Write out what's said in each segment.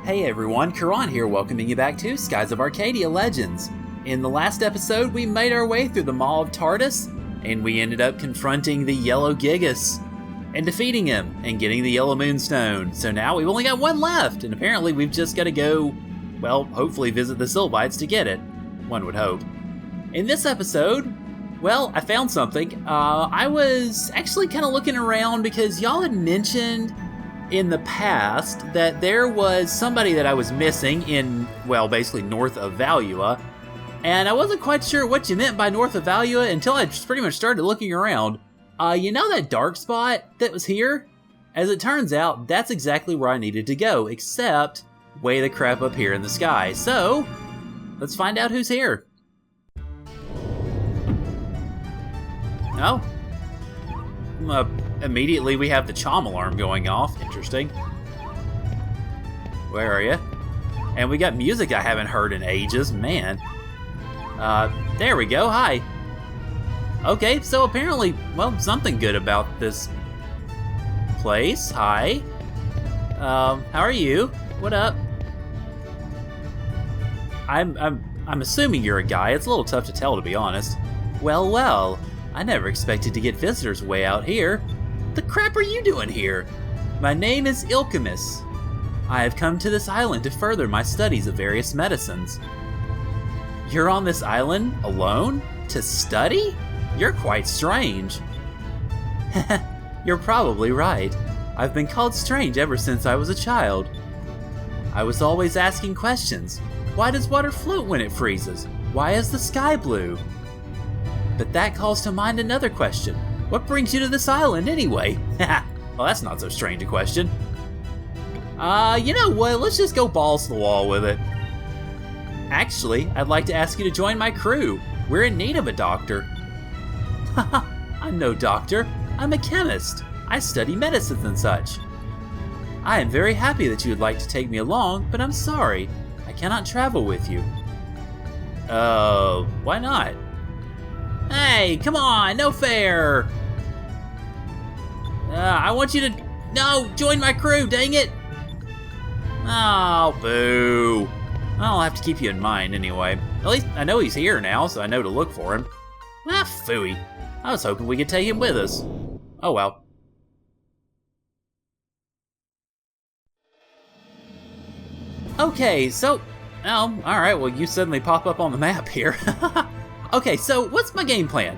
Hey everyone, Caront here welcoming you back to Skies of Arcadia Legends. In the last episode, we made our way through the Maw of Tardis, and we ended up confronting the Yellow Gigas, and defeating him, and getting the Yellow Moonstone. So now we've only got one left, and apparently we've just got to go, well, hopefully visit the Sylvites to get it. One would hope. In this episode, well, I found something. I was actually kind of looking around because y'all had mentioned in the past that there was somebody that I was missing in, well, basically north of Valua, and I wasn't quite sure what you meant by north of Valua until I just pretty much started looking around. You know that dark spot that was here? As it turns out, that's exactly where I needed to go, except way the crap up here in the sky. So, let's find out who's here. Oh. Immediately we have the chom alarm going off. Interesting. Where are you? And we got music I haven't heard in ages. Man. There we go. Hi. Okay, so apparently, well, something good about this place. Hi. How are you? What up? I'm assuming you're a guy. It's a little tough to tell, to be honest. Well. I never expected to get visitors way out here. The crap are you doing here? My name is Ilkamus. I have come to this island to further my studies of various medicines. You're on this island alone? To study? You're quite strange. You're probably right. I've been called strange ever since I was a child. I was always asking questions. Why does water float when it freezes? Why is the sky blue? But that calls to mind another question. What brings you to this island anyway? Well, that's not so strange a question. You know what? Let's just go balls to the wall with it. Actually, I'd like to ask you to join my crew. We're in need of a doctor. I'm no doctor. I'm a chemist. I study medicines and such. I am very happy that you would like to take me along, but I'm sorry. I cannot travel with you. Why not? Hey, come on, no fair! I want you to... No, join my crew, dang it! Oh, boo. I'll have to keep you in mind anyway. At least I know he's here now, so I know to look for him. Ah, phooey. I was hoping we could take him with us. Oh well. Okay, so... Oh, alright, well you suddenly pop up on the map here. Okay, so what's my game plan?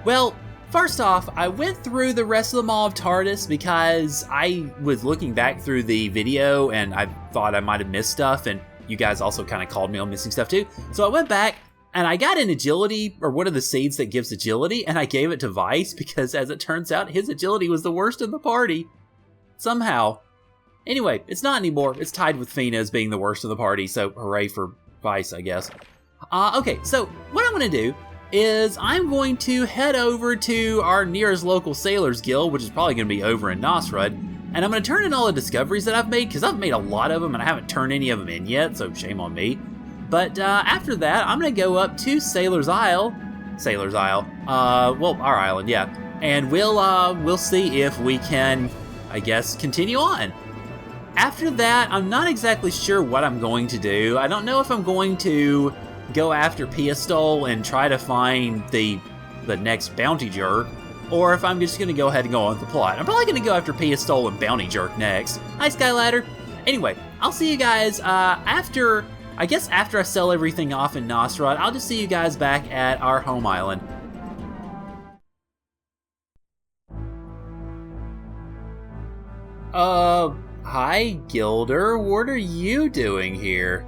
Well, first off, I went through the rest of the Maw of Tardis because I was looking back through the video and I thought I might have missed stuff, and you guys also kind of called me on missing stuff too. So I went back and I got an agility, or one of the seeds that gives agility, and I gave it to Vice because, as it turns out, his agility was the worst in the party. Somehow. Anyway, it's not anymore. It's tied with Fina as being the worst in the party, so hooray for Vice, I guess. Okay, so what I'm going to do is I'm going to head over to our nearest local Sailors Guild, which is probably going to be over in Nosrud, and I'm going to turn in all the discoveries that I've made, because I've made a lot of them, and I haven't turned any of them in yet, so shame on me. But after that, I'm going to go up to Sailor's Isle, well, our island, yeah, and we'll see if we can, I guess, continue on. After that, I'm not exactly sure what I'm going to do. I don't know if I'm going to go after Piastol and try to find the next bounty jerk, or if I'm just going to go ahead and go on with the plot. I'm probably going to go after Piastol and bounty jerk next. Hi, Skyladder. Anyway, I'll see you guys after I sell everything off in Nosrod. I'll just see you guys back at our home island. Hi, Gilder. What are you doing here?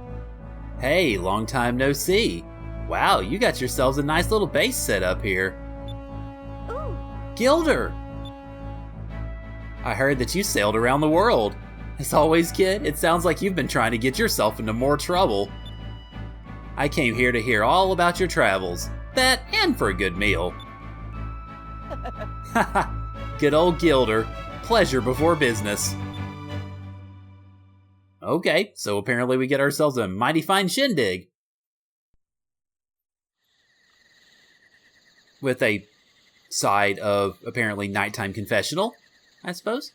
Hey, long time no see. Wow, you got yourselves a nice little base set up here. Ooh. Gilder! I heard that you sailed around the world. As always, kid, it sounds like you've been trying to get yourself into more trouble. I came here to hear all about your travels. That and for a good meal. Haha, good old Gilder. Pleasure before business. Okay, so apparently we get ourselves a mighty fine shindig. With a side of apparently nighttime confessional, I suppose.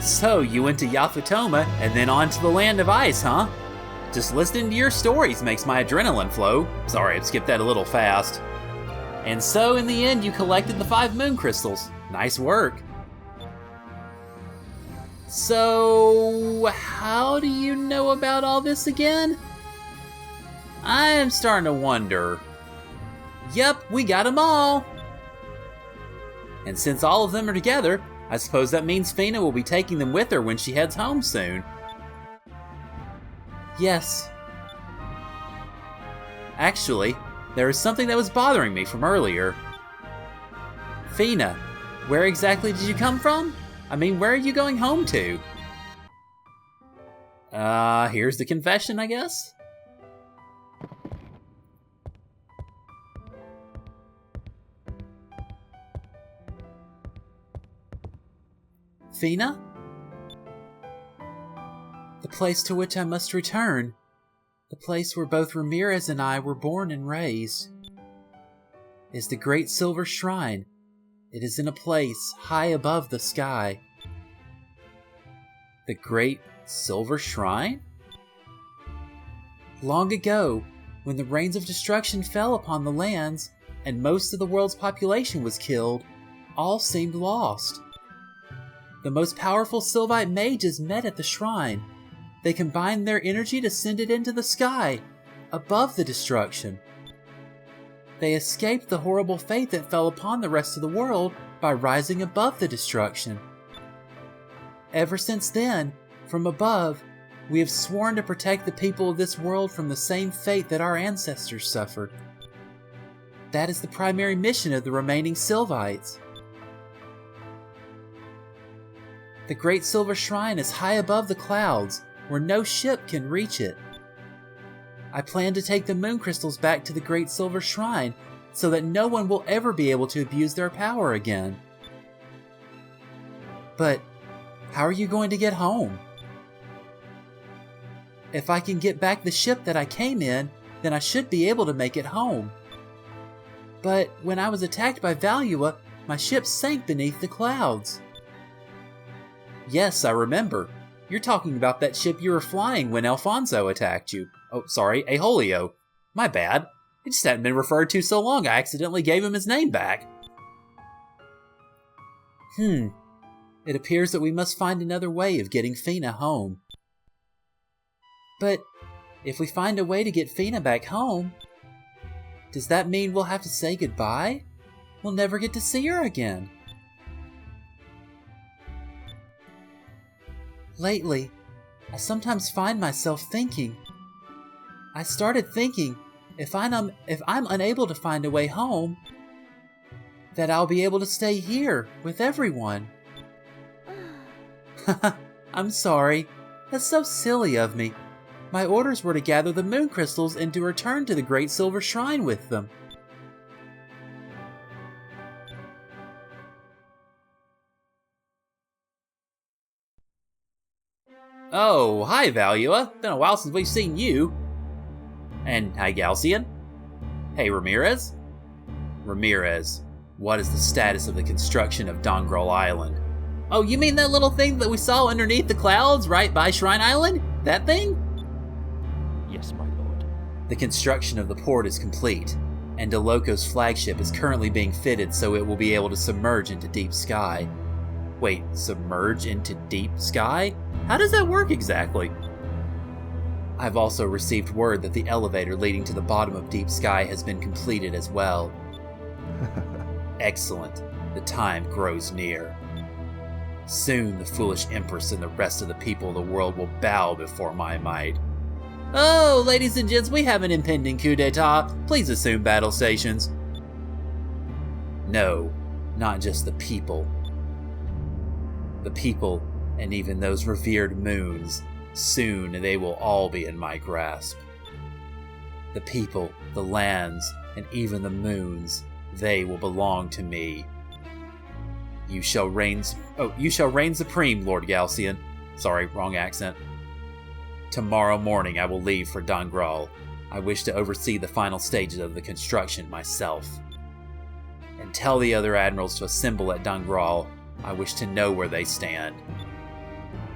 So, you went to Yafutoma and then on to the Land of Ice, huh? Just listening to your stories makes my adrenaline flow. Sorry, I skipped that a little fast. And so, in the end, you collected the 5 moon crystals. Nice work. So, how do you know about all this again? I am starting to wonder. Yep, we got them all. And since all of them are together, I suppose that means Fina will be taking them with her when she heads home soon. Yes. Actually, there is something that was bothering me from earlier. Fina, where exactly did you come from? I mean, where are you going home to? Here's the confession, I guess? Fina? The place to which I must return. The place where both Ramirez and I were born and raised. Is the Great Silver Shrine. It is in a place high above the sky. The Great Silver Shrine? Long ago, when the rains of destruction fell upon the lands, and most of the world's population was killed, all seemed lost. The most powerful Sylvite mages met at the shrine. They combined their energy to send it into the sky, above the destruction. They escaped the horrible fate that fell upon the rest of the world by rising above the destruction. Ever since then, from above, we have sworn to protect the people of this world from the same fate that our ancestors suffered. That is the primary mission of the remaining Sylvites. The Great Silver Shrine is high above the clouds, where no ship can reach it. I plan to take the moon crystals back to the Great Silver Shrine so that no one will ever be able to abuse their power again. But how are you going to get home? If I can get back the ship that I came in, then I should be able to make it home. But when I was attacked by Valua, my ship sank beneath the clouds. Yes, I remember. You're talking about that ship you were flying when Alfonso attacked you. Oh, sorry, Aholio. My bad. It just hadn't been referred to so long I accidentally gave him his name back. It appears that we must find another way of getting Fina home. But if we find a way to get Fina back home, does that mean we'll have to say goodbye? We'll never get to see her again. Lately, I sometimes find myself thinking. I started thinking, if I'm unable to find a way home, that I'll be able to stay here with everyone. I'm sorry. That's so silly of me. My orders were to gather the moon crystals and to return to the Great Silver Shrine with them. Oh, hi Valua. Been a while since we've seen you. And hi Galcian. Hey Ramirez. Ramirez, what is the status of the construction of Dongrel Island? Oh, you mean that little thing that we saw underneath the clouds right by Shrine Island? That thing? Yes, my lord. The construction of the port is complete, and DeLoco's flagship is currently being fitted so it will be able to submerge into deep sky. Wait, submerge into deep sky? How does that work exactly? I've also received word that the elevator leading to the bottom of deep sky has been completed as well. Excellent. The time grows near. Soon the foolish Empress and the rest of the people of the world will bow before my might. Oh, ladies and gents, we have an impending coup d'etat. Please assume battle stations. No, not just the people. The people, and even those revered moons, soon they will all be in my grasp. The people, the lands, and even the moons, they will belong to me. You shall reign supreme, Lord Galcian. Sorry, wrong accent. Tomorrow morning I will leave for Dongrel. I wish to oversee the final stages of the construction myself. And tell the other admirals to assemble at Dongrel. I wish to know where they stand.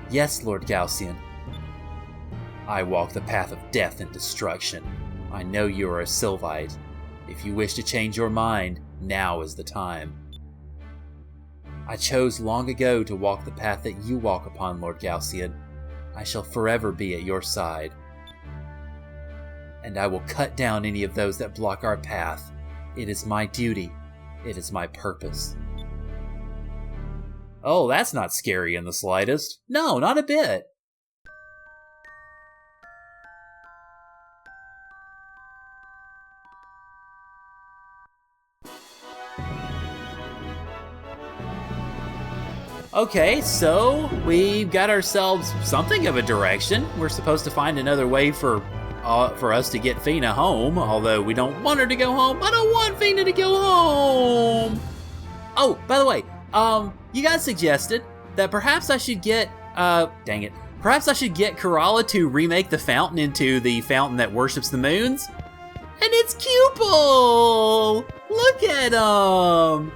Yes, Lord Gaussian. I walk the path of death and destruction. I know you are a Sylvite. If you wish to change your mind, now is the time. I chose long ago to walk the path that you walk upon, Lord Gaussian. I shall forever be at your side. And I will cut down any of those that block our path. It is my duty. It is my purpose. Oh, that's not scary in the slightest. No, not a bit. Okay, so we've got ourselves something of a direction. We're supposed to find another way for us to get Fina home, although we don't want her to go home. I don't want Fina to go home. Oh, by the way, you guys suggested that perhaps I should get, perhaps I should get Kerala to remake the fountain into the fountain that worships the moons. And it's Cupel! Look at him!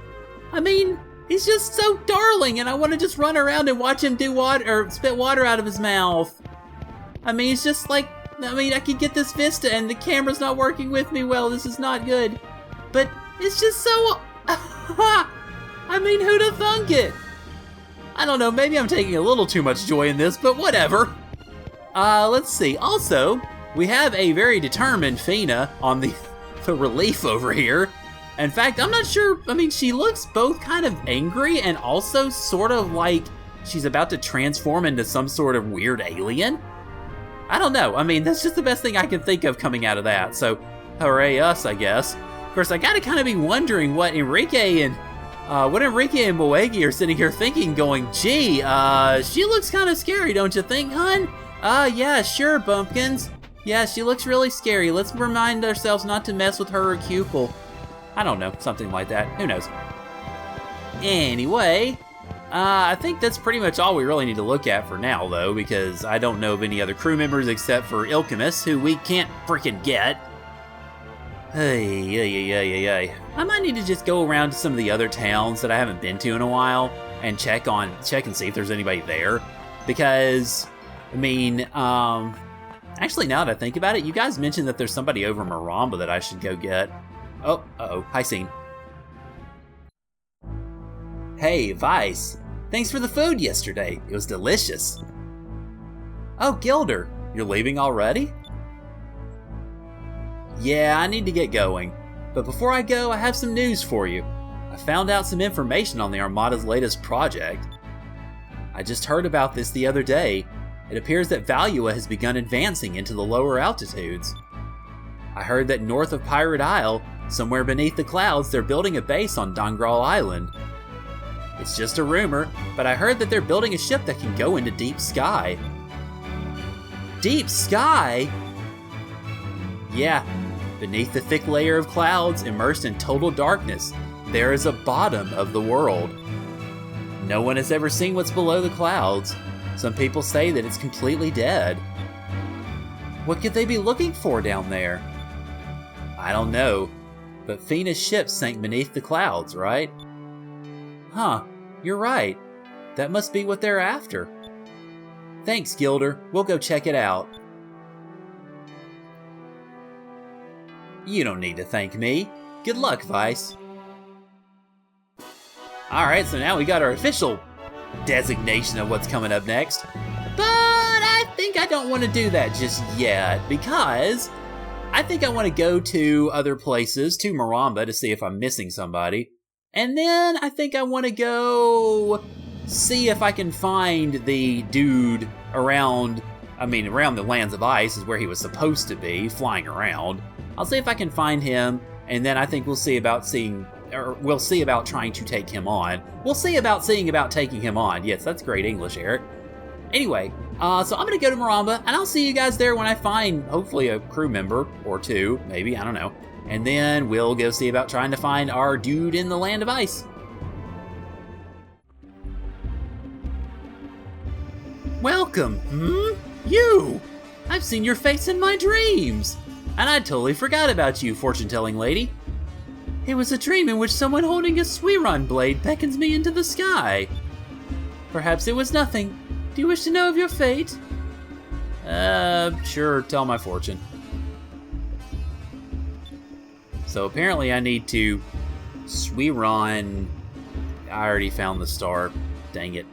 I mean, he's just so darling, and I want to just run around and watch him do water, or spit water out of his mouth. I mean, it's just like, I could get this vista, and the camera's not working with me well. This is not good. But it's just so... I mean, who'd have thunk it? I don't know, maybe I'm taking a little too much joy in this, but whatever. Let's see. Also, we have a very determined Fina on the relief over here. In fact, I'm not sure, I mean, she looks both kind of angry and also sort of like she's about to transform into some sort of weird alien. I don't know, I mean, that's just the best thing I can think of coming out of that, so hooray us, I guess. Of course, I gotta kind of be wondering what Enrique and Boegi are sitting here thinking, going, gee, she looks kind of scary, don't you think, hun? Yeah, sure, Bumpkins. Yeah, she looks really scary. Let's remind ourselves not to mess with her or Cupel. I don't know, something like that. Who knows? Anyway, I think that's pretty much all we really need to look at for now, though, because I don't know of any other crew members except for Ilkamus, who we can't freaking get. Hey. I might need to just go around to some of the other towns that I haven't been to in a while and check and see if there's anybody there. Because, I mean, actually, now that I think about it, you guys mentioned that there's somebody over in Maramba that I should go get. Oh, uh-oh. Hi, Scene. Hey, Vice. Thanks for the food yesterday. It was delicious. Oh, Gilder. You're leaving already? Yeah, I need to get going. But before I go, I have some news for you. I found out some information on the Armada's latest project. I just heard about this the other day. It appears that Valua has begun advancing into the lower altitudes. I heard that north of Pirate Isle, somewhere beneath the clouds, they're building a base on Dongral Island. It's just a rumor, but I heard that they're building a ship that can go into deep sky. Deep sky? Yeah, beneath the thick layer of clouds, immersed in total darkness, there is a bottom of the world. No one has ever seen what's below the clouds. Some people say that it's completely dead. What could they be looking for down there? I don't know, but Fina's ship sank beneath the clouds, right? Huh, you're right. That must be what they're after. Thanks, Gilder. We'll go check it out. You don't need to thank me. Good luck, Vice. Alright, so now we got our official designation of what's coming up next. But I think I don't want to do that just yet, because I think I want to go to other places, to Maramba, to see if I'm missing somebody. And then I think I want to go see if I can find the dude around the Lands of Ice is where he was supposed to be, flying around. I'll see if I can find him, and then I think we'll see about trying to take him on. We'll see about seeing about taking him on. Yes, that's great English, Eric. Anyway, so I'm going to go to Maramba, and I'll see you guys there when I find, hopefully, a crew member or two, maybe, I don't know. And then we'll go see about trying to find our dude in the Land of Ice. Welcome, You! I've seen your face in my dreams! And I totally forgot about you, fortune-telling lady. It was a dream in which someone holding a Suiron blade beckons me into the sky. Perhaps it was nothing. Do you wish to know of your fate? Sure, tell my fortune. So apparently I need to Swiron. I already found the star. Dang it.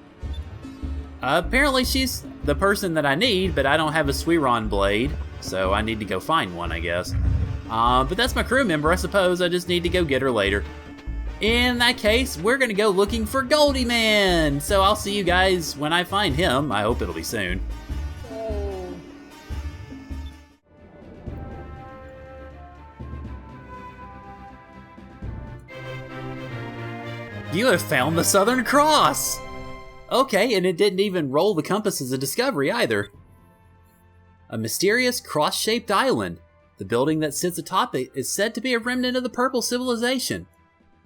Apparently she's the person that I need, but I don't have a Swiron blade, so I need to go find one, I guess. But that's my crew member, I suppose. I just need to go get her later. In that case, we're gonna go looking for Goldie Man. So I'll see you guys when I find him. I hope it'll be soon. You have found the Southern Cross! Okay, and it didn't even roll the compass as a discovery either. A mysterious cross-shaped island. The building that sits atop it is said to be a remnant of the Purple civilization.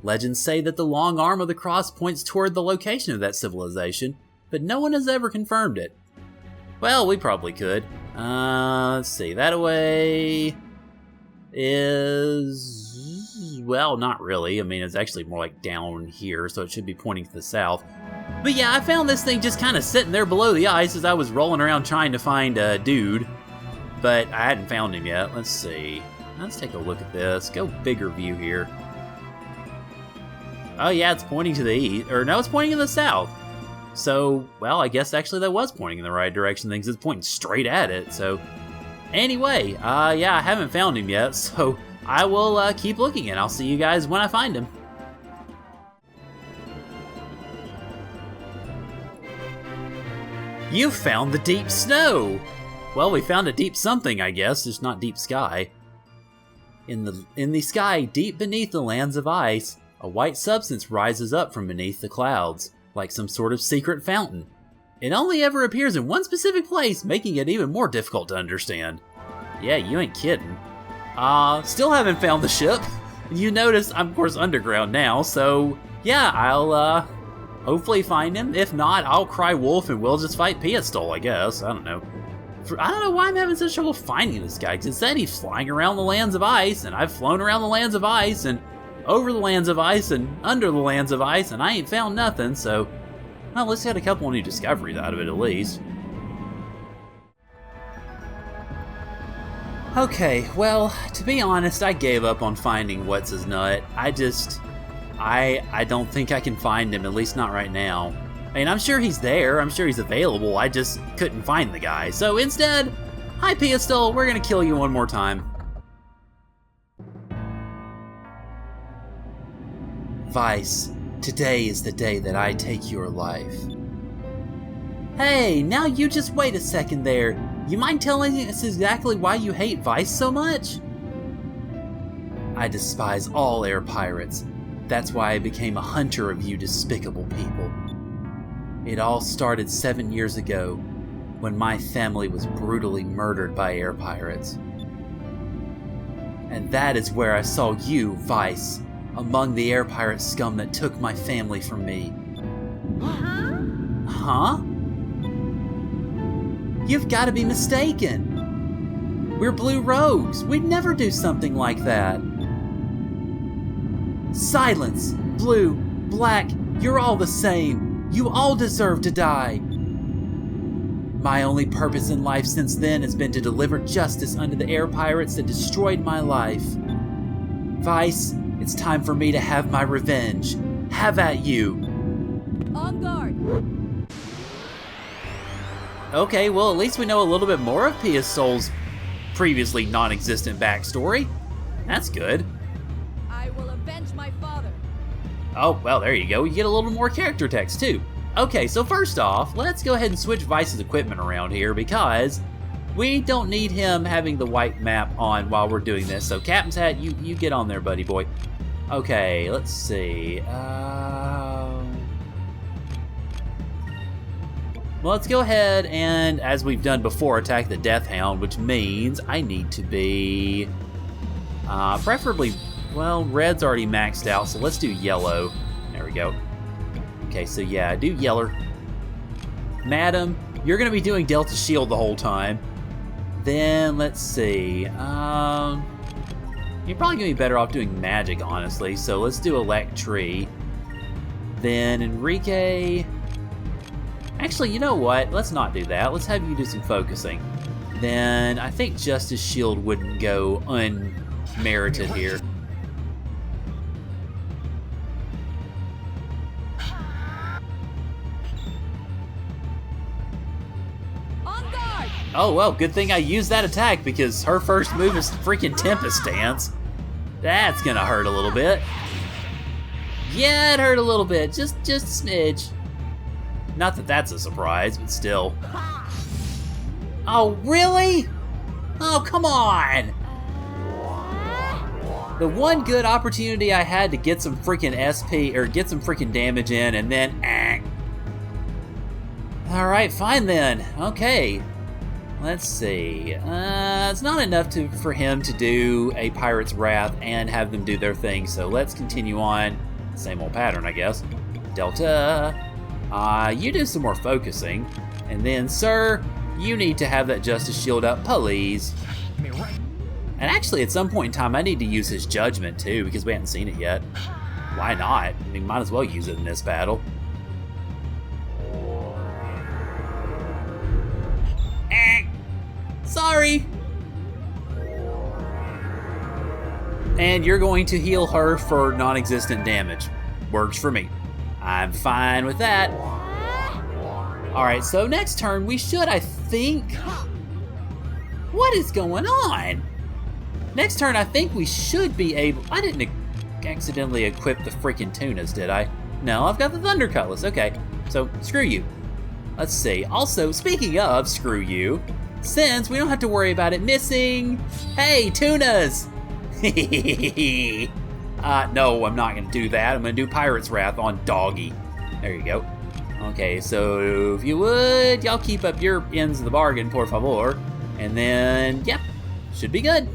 Legends say that the long arm of the cross points toward the location of that civilization, but no one has ever confirmed it. Well, we probably could. Let's see, that away is... well, not really. I mean, it's actually more like down here, so it should be pointing to the south. But yeah, I found this thing just kind of sitting there below the ice as I was rolling around trying to find a dude. But I hadn't found him yet. Let's see. Let's take a look at this. Go bigger view here. Oh yeah, it's pointing to the east. Or no, it's pointing to the south. So, well, I guess actually that was pointing in the right direction. Things it's pointing straight at it. So, anyway, yeah, I haven't found him yet. So, I will keep looking and I'll see you guys when I find him. You found the deep snow! Well, we found a deep something, I guess, just not deep sky. In the sky, deep beneath the lands of ice, a white substance rises up from beneath the clouds, like some sort of secret fountain. It only ever appears in one specific place, making it even more difficult to understand. Yeah, you ain't kidding. Still haven't found the ship. You notice I'm, of course, underground now, so yeah, I'll, hopefully find him. If not, I'll cry wolf and we'll just fight Piastol, I guess. I don't know. I don't know why I'm having such trouble finding this guy, because it said he's flying around the lands of ice, and I've flown around the lands of ice, and over the lands of ice, and under the lands of ice, and I ain't found nothing, so... well, let's get a couple new discoveries out of it, at least. Okay, well, to be honest, I gave up on finding What's-His-Nut. I don't think I can find him, at least not right now. I mean, I'm sure he's there, I'm sure he's available, I just couldn't find the guy. So instead, hi Piastol, we're gonna kill you one more time. Vice, today is the day that I take your life. Hey, now you just wait a second there. You mind telling us exactly why you hate Vice so much? I despise all air pirates. That's why I became a hunter of you despicable people. It all started 7 years ago, when my family was brutally murdered by air pirates. And that is where I saw you, Vice, among the air pirate scum that took my family from me. Huh? You've got to be mistaken. We're blue rogues. We'd never do something like that. Silence! Blue, black, you're all the same. You all deserve to die. My only purpose in life since then has been to deliver justice unto the air pirates that destroyed my life. Vice, it's time for me to have my revenge. Have at you. On guard. Okay, well, at least we know a little bit more of Piastol's previously non-existent backstory. That's good. I will avenge my father. Oh, well, there you go. You get a little more character text, too. Okay, so first off, let's go ahead and switch Vice's equipment around here because we don't need him having the white map on while we're doing this. So, Captain's Hat, you get on there, buddy boy. Okay, let's see. Well, let's go ahead and, as we've done before, attack the Death Hound, which means I need to be preferably... well, red's already maxed out, so let's do yellow. There we go. Okay, so yeah, do yeller. Madam, you're going to be doing Delta Shield the whole time. Then, let's see. You're probably going to be better off doing magic, honestly, so let's do Electri. Then Enrique... Actually, you know what? Let's not do that. Let's have you do some focusing. Then I think Justice Shield wouldn't go unmerited here. On guard! Oh, well, good thing I used that attack because her first move is freaking Tempest Dance. That's gonna hurt a little bit. Yeah, it hurt a little bit. Just a smidge. Not that that's a surprise, but still. Oh, really? Oh, come on! The one good opportunity I had to get some freaking SP, or get some freaking damage in, and then, Alright, fine then. Okay. Let's see. It's not enough for him to do a Pirate's Wrath and have them do their thing, so let's continue on. Same old pattern, I guess. Delta. You do some more focusing. And then, sir, you need to have that Justice Shield up, please. And actually, at some point in time, I need to use his Judgment, too, because we haven't seen it yet. Why not? I mean, might as well use it in this battle. Sorry! And you're going to heal her for non-existent damage. Works for me. I'm fine with that. Alright, so next turn we should, I think... What is going on? Next turn I think we should be able... I didn't accidentally equip the freaking tunas, did I? No, I've got the Thunder Cutlass. Okay, so screw you. Let's see. Also, speaking of screw you, since we don't have to worry about it missing... Hey, tunas! No, I'm not going to do that. I'm going to do Pirate's Wrath on Doggy. There you go. Okay, so if you would, y'all keep up your ends of the bargain, por favor. And then, yep, should be good.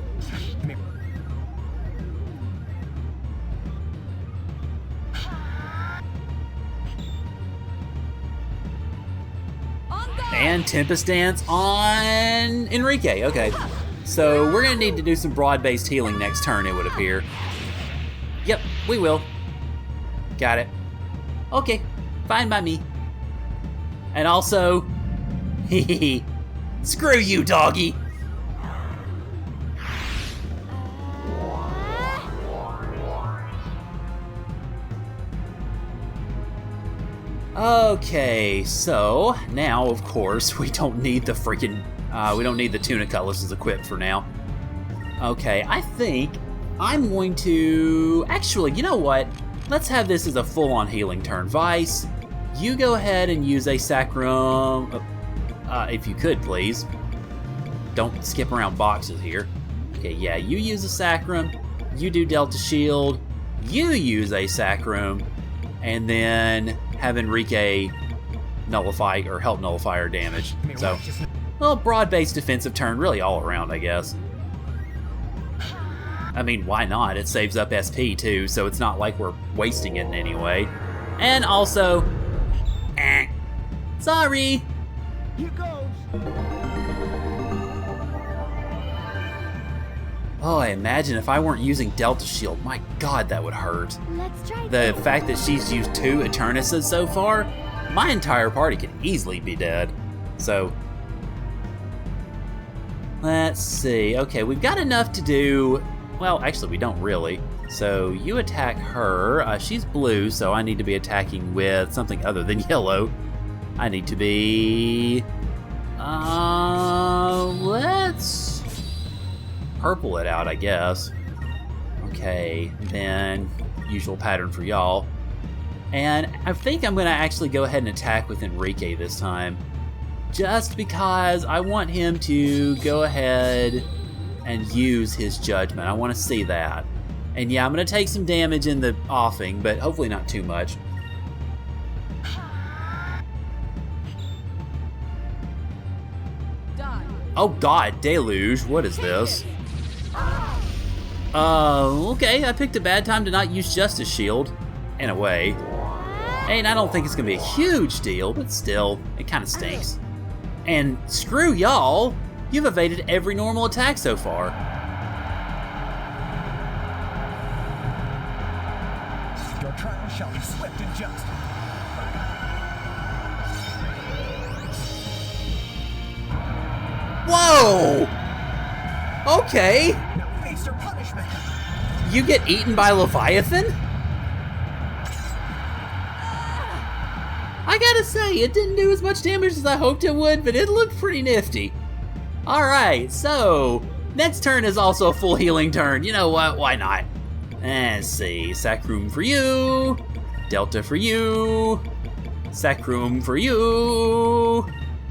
And Tempest Dance on Enrique. Okay, so we're going to need to do some broad-based healing next turn, it would appear. Yep, we will. Got it. Okay, fine by me. And also, screw you, doggy. Okay, so now, of course, we don't need the freaking, we don't need the Tuna Cutlasses equipped for now. Okay, I think I'm going to, actually, you know what? Let's have this as a full-on healing turn. Vice, you go ahead and use a Sacrum, if you could, please. Don't skip around boxes here. Okay, yeah, you use a Sacrum, you do Delta Shield, you use a Sacrum, and then have Enrique nullify or help nullify our damage. So, well, broad-based defensive turn, really all around, I guess. I mean, why not? It saves up SP too, so it's not like we're wasting it in any way. And also, sorry. Here goes. Oh, I imagine if I weren't using Delta Shield, my god, that would hurt. Let's try The fact that she's used 2 Eternuses so far, my entire party could easily be dead. So, let's see. Okay, we've got enough to do... Well, actually, we don't really. So, you attack her. She's blue, so I need to be attacking with something other than yellow. I need to be... let's... purple it out, I guess. Okay, then usual pattern for y'all. And I think I'm gonna actually go ahead and attack with Enrique this time. Just because I want him to go ahead and use his judgment. I want to see that. And yeah, I'm gonna take some damage in the offing, but hopefully not too much. Oh god, Deluge, what is this? Okay, I picked a bad time to not use Justice Shield, in a way. And I don't think it's gonna be a huge deal, but still, it kinda stinks. And screw y'all, you've evaded every normal attack so far. Your trial shall be swift and just. Whoa! Okay. Now face your punishment. You get eaten by Leviathan? I gotta say, it didn't do as much damage as I hoped it would, but it looked pretty nifty. Alright, so next turn is also a full healing turn. You know what? Why not? Let's see. Sacrum for you. Delta for you. Sacrum for you.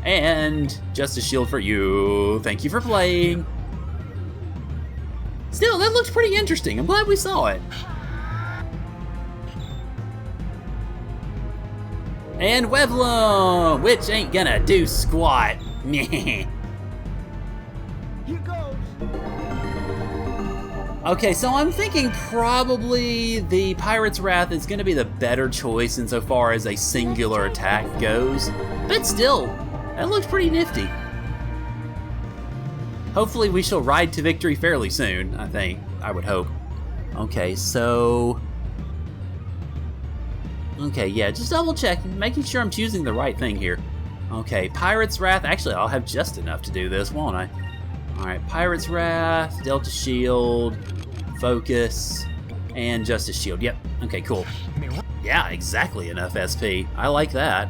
And Justice Shield for you. Thank you for playing. Still, that looks pretty interesting. I'm glad we saw it. And Weblum, which ain't gonna do squat. Here goes. Okay, so I'm thinking probably the Pirate's Wrath is gonna be the better choice insofar as a singular attack goes. But still, that looks pretty nifty. Hopefully we shall ride to victory fairly soon, I think. I would hope. Okay, so... Okay, yeah, just double checking, making sure I'm choosing the right thing here. Okay, Pirate's Wrath. Actually, I'll have just enough to do this, won't I? Alright, Pirate's Wrath, Delta Shield, Focus, and Justice Shield. Yep, okay, cool. Yeah, exactly enough SP. I like that.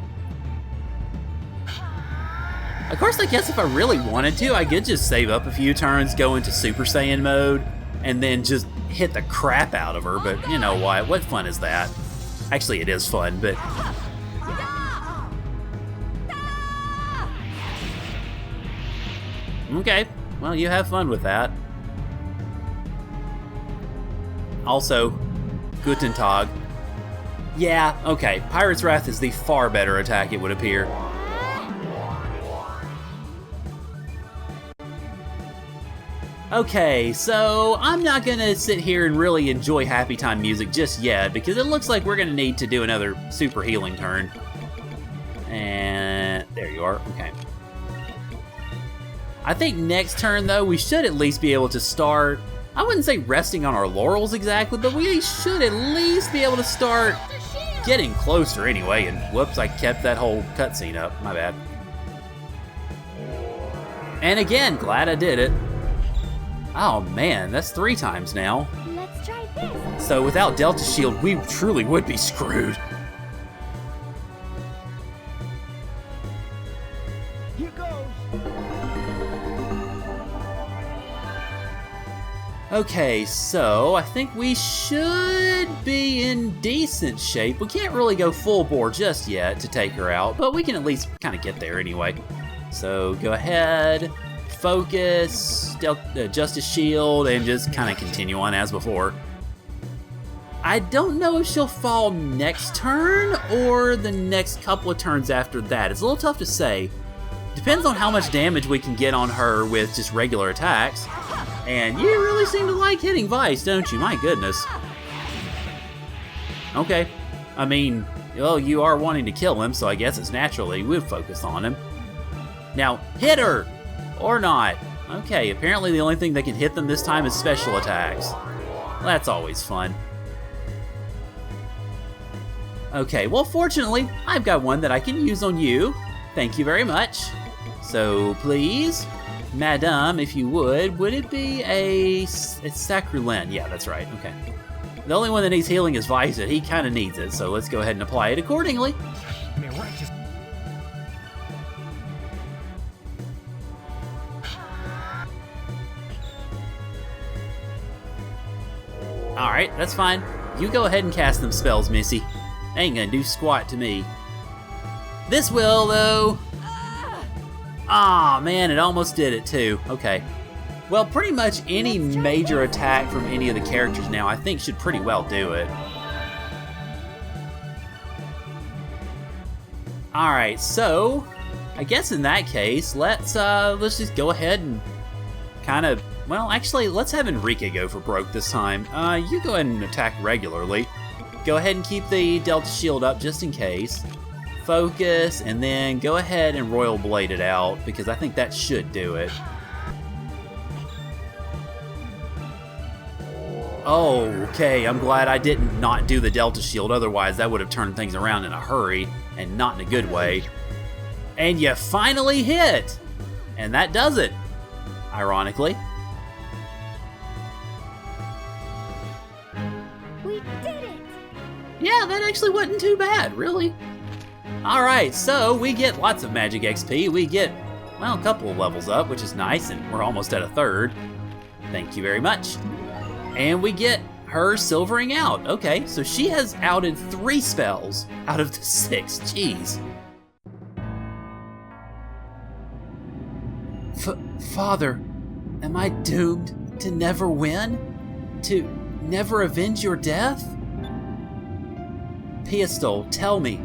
Of course, I guess if I really wanted to, I could just save up a few turns, go into Super Saiyan mode, and then just hit the crap out of her, but you know what fun is that? Actually, it is fun, but... Okay, well, you have fun with that. Also, Guten Tag. Yeah, okay, Pirate's Wrath is the far better attack, it would appear. Okay, so I'm not gonna sit here and really enjoy Happy Time music just yet, because it looks like we're gonna need to do another super healing turn. And there you are, okay. I think next turn, though, we should at least be able to start, I wouldn't say resting on our laurels exactly, but we should at least be able to start getting closer anyway. And whoops, I kept that whole cutscene up, my bad. And again, glad I did it. Oh man, that's 3 times now. Let's try this. So without Delta Shield, we truly would be screwed. Here goes. Okay, so I think we should be in decent shape. We can't really go full bore just yet to take her out, but we can at least kind of get there anyway. So go ahead, focus, Justice Shield, and just kind of continue on as before. I don't know if she'll fall next turn or the next couple of turns after that. It's a little tough to say. Depends on how much damage we can get on her with just regular attacks. And you really seem to like hitting Vice, don't you? My goodness. Okay. I mean, well, you are wanting to kill him, so I guess it's naturally we'll focus on him. Now, hit her! Or not. Okay, apparently the only thing that can hit them this time is special attacks. That's always fun. Okay, well fortunately, I've got one that I can use on you. Thank you very much. So please, Madame, if you would it be it's Sacrulent? Yeah, that's right, okay. The only one that needs healing is Vice, and he kind of needs it, so let's go ahead and apply it accordingly. Alright, that's fine. You go ahead and cast them spells, Missy. Ain't gonna do squat to me. This will, though. Aw, man, it almost did it, too. Okay. Well, pretty much any major attack from any of the characters now, I think, should pretty well do it. Alright, so I guess in that case, let's just go ahead and kind of, well, actually, let's have Enrique go for broke this time. You go ahead and attack regularly. Go ahead and keep the Delta Shield up just in case. Focus, and then go ahead and Royal Blade it out, because I think that should do it. Oh, okay, I'm glad I didn't not do the Delta Shield, otherwise that would have turned things around in a hurry, and not in a good way. And you finally hit! And that does it, ironically. We did it! Yeah, that actually wasn't too bad, really. Alright, so we get lots of magic XP. We get, well, a couple of levels up, which is nice, and we're almost at a third. Thank you very much. And we get her silvering out. Okay, so she has outed 3 spells out of the 6. Jeez. Father, am I doomed to never win? To never avenge your death? Pistol, tell me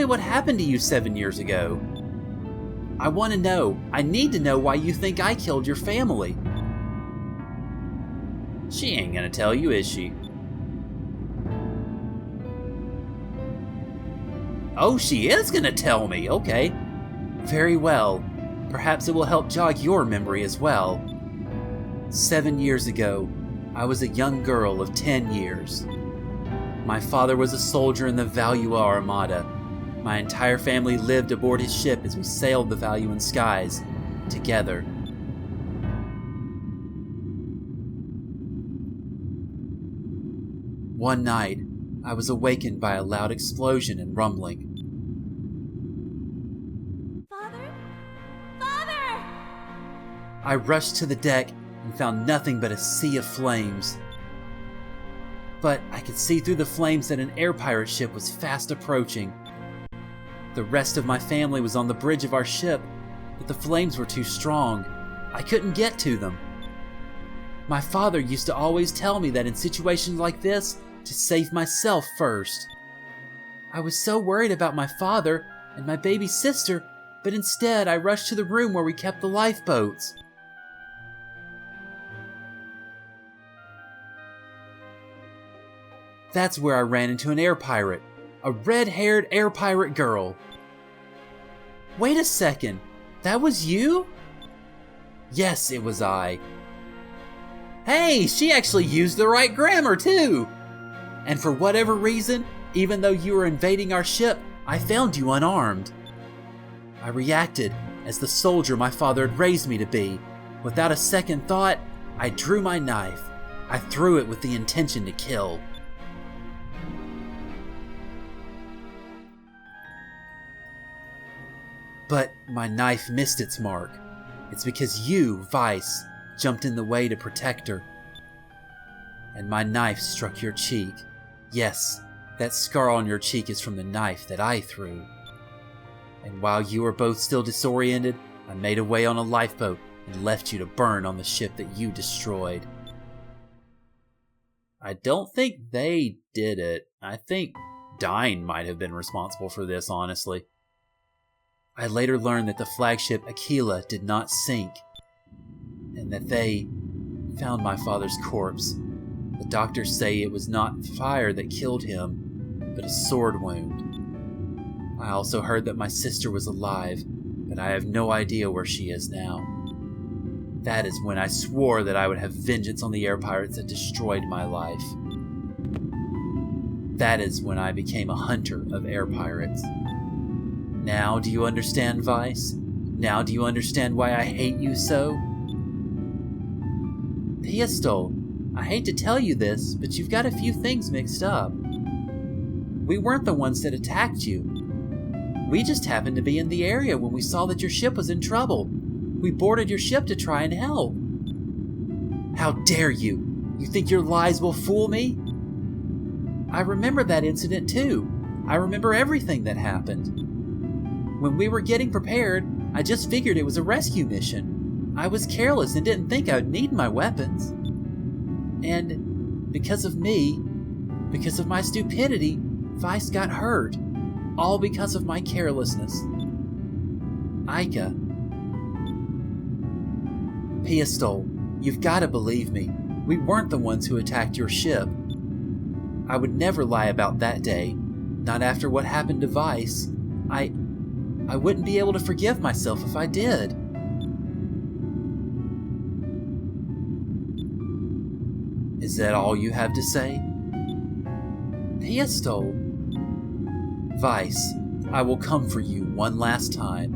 what happened to you 7 years ago. I want to know. I need to know why you think I killed your family. She ain't gonna tell you, is she? Oh, she is gonna tell me, okay. Very well. Perhaps it will help jog your memory as well. 7 years ago, I was a young girl of 10 years. My father was a soldier in the Valua Armada. My entire family lived aboard his ship as we sailed the Valuan skies together. One night, I was awakened by a loud explosion and rumbling. Father? Father! I rushed to the deck and found nothing but a sea of flames. But I could see through the flames that an air pirate ship was fast approaching. The rest of my family was on the bridge of our ship, but the flames were too strong. I couldn't get to them. My father used to always tell me that in situations like this, to save myself first. I was so worried about my father and my baby sister, but instead I rushed to the room where we kept the lifeboats. That's where I ran into an air pirate, a red-haired air pirate girl. Wait a second, that was you? Yes, it was I. Hey, she actually used the right grammar too! And for whatever reason, even though you were invading our ship, I found you unarmed. I reacted as the soldier my father had raised me to be. Without a second thought, I drew my knife. I threw it with the intention to kill. But my knife missed its mark. It's because you, Vice, jumped in the way to protect her. And my knife struck your cheek. Yes, that scar on your cheek is from the knife that I threw. And while you were both still disoriented, I made away on a lifeboat and left you to burn on the ship that you destroyed. I don't think they did it. I think Dine might have been responsible for this, honestly. I later learned that the flagship Aquila did not sink, and that they found my father's corpse. The doctors say it was not fire that killed him, but a sword wound. I also heard that my sister was alive, but I have no idea where she is now. That is when I swore that I would have vengeance on the air pirates that destroyed my life. That is when I became a hunter of air pirates. Now do you understand, Vice? Now do you understand why I hate you so? Pistol, I hate to tell you this, but you've got a few things mixed up. We weren't the ones that attacked you. We just happened to be in the area when we saw that your ship was in trouble. We boarded your ship to try and help. How dare you? You think your lies will fool me? I remember that incident too. I remember everything that happened. When we were getting prepared, I just figured it was a rescue mission. I was careless and didn't think I would need my weapons. And because of me, because of my stupidity, Vice got hurt. All because of my carelessness. Ica. Pistol, you've got to believe me. We weren't the ones who attacked your ship. I would never lie about that day. Not after what happened to Vice. I wouldn't be able to forgive myself if I did. Is that all you have to say? Pistol. Vice, I will come for you one last time.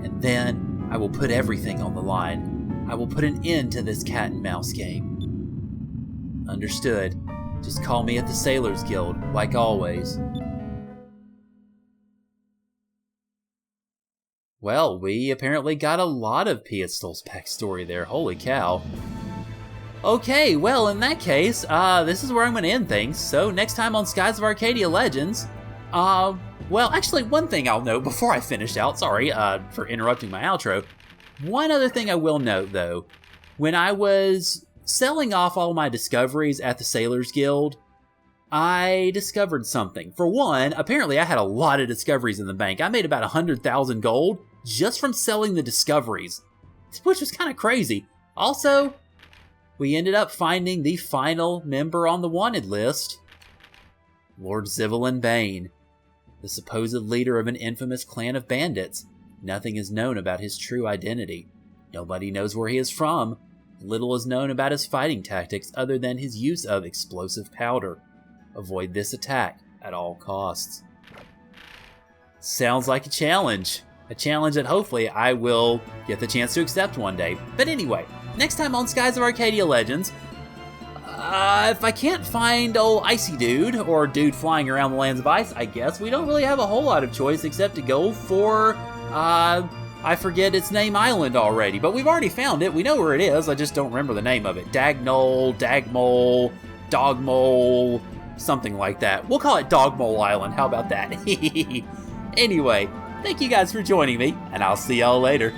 And then I will put everything on the line. I will put an end to this cat and mouse game. Understood. Just call me at the Sailors Guild, like always. Well, we apparently got a lot of Pistol's backstory there. Holy cow. Okay, well, in that case, this is where I'm going to end things. So, next time on Skies of Arcadia Legends, well, actually, one thing I'll note before I finish out, sorry for interrupting my outro. One other thing I will note, though. When I was selling off all my discoveries at the Sailors Guild, I discovered something. For one, apparently I had a lot of discoveries in the bank. I made about 100,000 gold just from selling the discoveries, which was kind of crazy. Also, we ended up finding the final member on the wanted list, Lord Zyvalin Bane, the supposed leader of an infamous clan of bandits. Nothing is known about his true identity. Nobody knows where he is from. Little is known about his fighting tactics other than his use of explosive powder. Avoid this attack at all costs. Sounds like a challenge. A challenge that hopefully I will get the chance to accept one day. But anyway, next time on Skies of Arcadia Legends, if I can't find old Icy Dude, or dude flying around the lands of ice, I guess we don't really have a whole lot of choice except to go for, I forget its name island already, but we've already found it. We know where it is, I just don't remember the name of it. Dagnol, Dagmole, Dogmole, something like that. We'll call it Dogmole Island, how about that? Anyway, thank you guys for joining me, and I'll see y'all later.